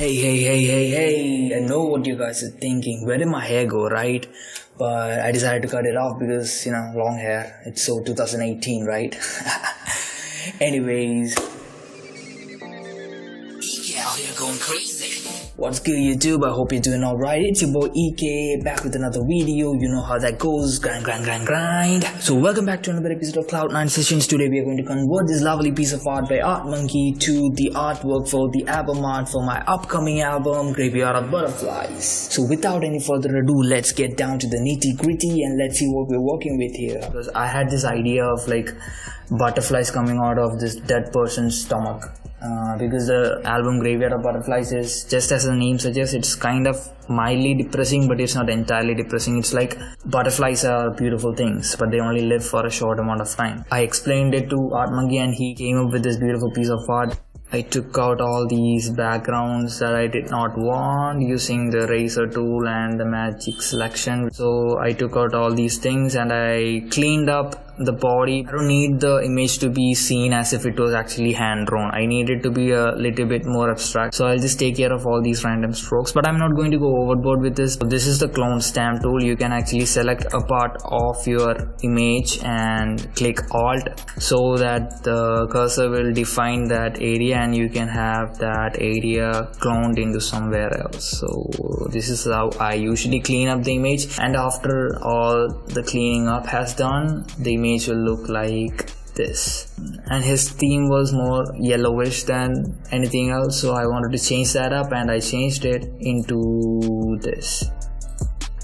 Hey, I know what you guys are thinking. Where did my hair go, right? But I decided to cut it off because, long hair. It's so 2018, right? Anyways. EK out here going crazy. What's good, YouTube? I hope you're doing alright. It's your boy EK back with another video. You know how that goes. Grind. So welcome back to another episode of Cloud9 Sessions. Today we are going to convert this lovely piece of art by Art Monkey to the artwork for the album art for my upcoming album, Graveyard of Butterflies. So without any further ado, let's get down to the nitty gritty and let's see what we're working with here. Because I had this idea of like butterflies coming out of this dead person's stomach. Because the album Graveyard of Butterflies is, just as the name suggests, it's kind of mildly depressing, but it's not entirely depressing. It's like butterflies are beautiful things, but they only live for a short amount of time. I explained it to Art Monkey and he came up with this beautiful piece of art. I took out all these backgrounds that I did not want using the eraser tool and the magic selection. So I took out all these things and I cleaned up the body. I don't need the image to be seen as if it was actually hand drawn. I need it to be a little bit more abstract. So I'll just take care of all these random strokes, but I'm not going to go overboard with this. So this is the clone stamp tool. You can actually select a part of your image and click Alt so that the cursor will define that area and you can have that area cloned into somewhere else. So this is how I usually clean up the image, and after all the cleaning up has done, the image will look like this. And his theme was more yellowish than anything else, so I wanted to change that up and I changed it into this.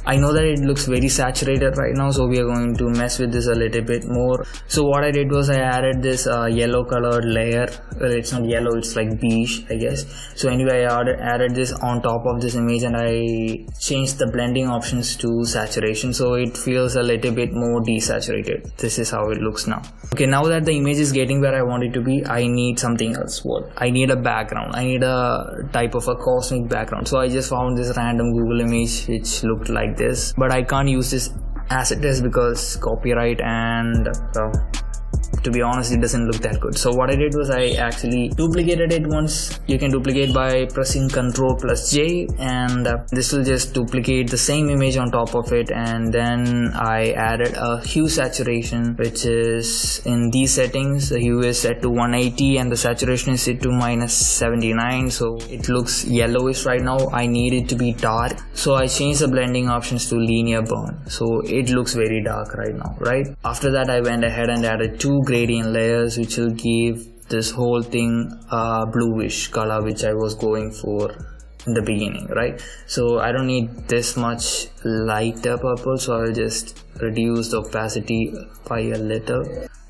I know that it looks very saturated right now, so we are going to mess with this a little bit more. So what I did was I added this yellow colored layer. Well, it's not yellow, it's like beige, I guess. So anyway, I added this on top of this image and I changed the blending options to saturation, so it feels a little bit more desaturated. This is how it looks now. Okay, now that the image is getting where I want it to be, I need something else. What? I need a background. I need a type of a cosmic background. So I just found this random Google image which looked like this, but I can't use this as it is because copyright, and to be honest, it doesn't look that good. So what I did was I actually duplicated it once. You can duplicate by pressing Ctrl+J, and this will just duplicate the same image on top of it. And then I added a hue saturation, which is in these settings. The hue is set to 180 and the saturation is set to -79, so it looks yellowish right now. I need it to be dark, so I changed the blending options to linear burn, so it looks very dark right now, right? After that, I went ahead and added two gradient layers, which will give this whole thing a bluish color, which I was going for in the beginning, right? So I don't need this much lighter purple, so I'll just reduce the opacity by a little.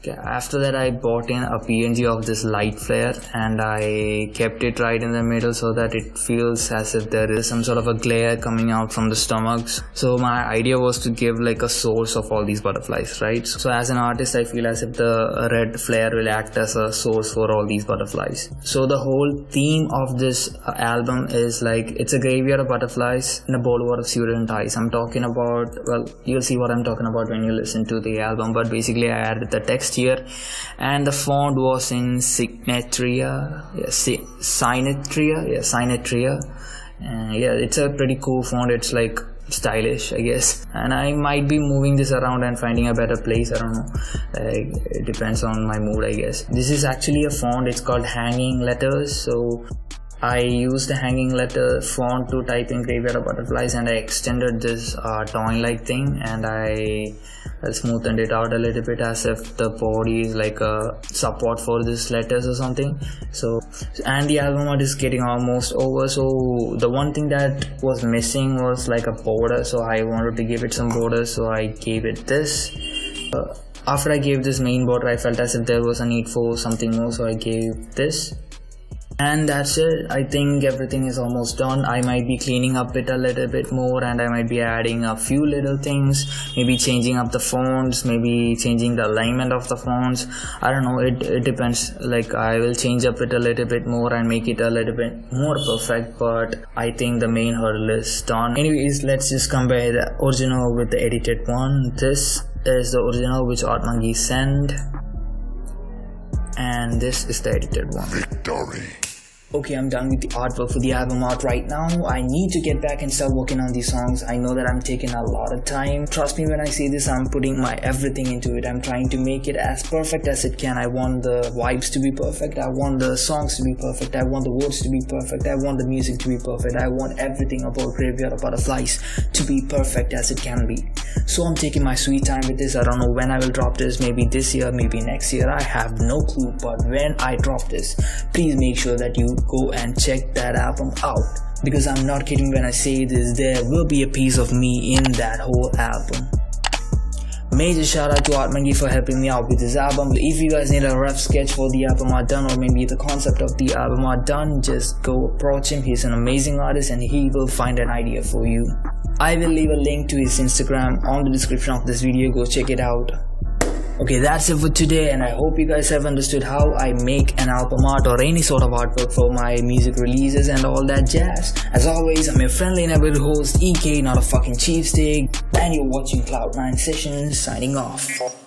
Okay, after that, I bought in a PNG of this light flare and I kept it right in the middle so that it feels as if there is some sort of a glare coming out from the stomachs. So my idea was to give like a source of all these butterflies, right? So as an artist, I feel as if the red flare will act as a source for all these butterflies. So the whole theme of this album is like, it's a graveyard of butterflies in a boulevard of student eyes. I'm talking about, well, you'll see what I'm talking about when you listen to the album, but basically I added the text here, and the font was in Signatria. Yeah, it's a pretty cool font. It's like stylish, I guess, and I might be moving this around and finding a better place. I don't know, it depends on my mood, I guess. This is actually a font. It's called Hanging Letters, so I used the hanging letter font to type in Graveyard of Butterflies, and I extended this toy-like thing, and I smoothened it out a little bit as if the body is like a support for these letters or something. So, and the album art is getting almost over, so the one thing that was missing was like a border, so I wanted to give it some border, so I gave it this. After I gave this main border, I felt as if there was a need for something more, so I gave this. And that's it. I think everything is almost done. I might be cleaning up it a little bit more, and I might be adding a few little things, maybe changing up the fonts, maybe changing the alignment of the fonts. I don't know, it depends. Like, I will change up it a little bit more and make it a little bit more perfect, but I think the main hurdle is done. Anyways, let's just compare the original with the edited one. This is the original which Art Monkey sent, and this is the edited one. Victory. okay, I'm done with the artwork for the album art right now. I need to get back and start working on these songs. I know that I'm taking a lot of time. Trust me when I say this, I'm putting my everything into it. I'm trying to make it as perfect as it can. I want the vibes to be perfect. I want the songs to be perfect. I want the words to be perfect. I want the music to be perfect. I want everything about Graveyard of Butterflies to be perfect as it can be. So I'm taking my sweet time with this. I don't know when I will drop this. Maybe this year, maybe next year. I have no clue. But when I drop this, please make sure that you go and check that album out. Because I'm not kidding when I say this, there will be a piece of me in that whole album. Major shout out to Art Mangi for helping me out with this album. If you guys need a rough sketch for the album art done, or maybe the concept of the album art done, just go approach him. He's an amazing artist and he will find an idea for you. I will leave a link to his Instagram on the description of this video. Go check it out. Okay, that's it for today, and I hope you guys have understood how I make an album art or any sort of artwork for my music releases and all that jazz. As always, I'm your friendly neighborhood host EK, not a fucking cheapsteak, and you're watching Cloud9 Sessions, signing off.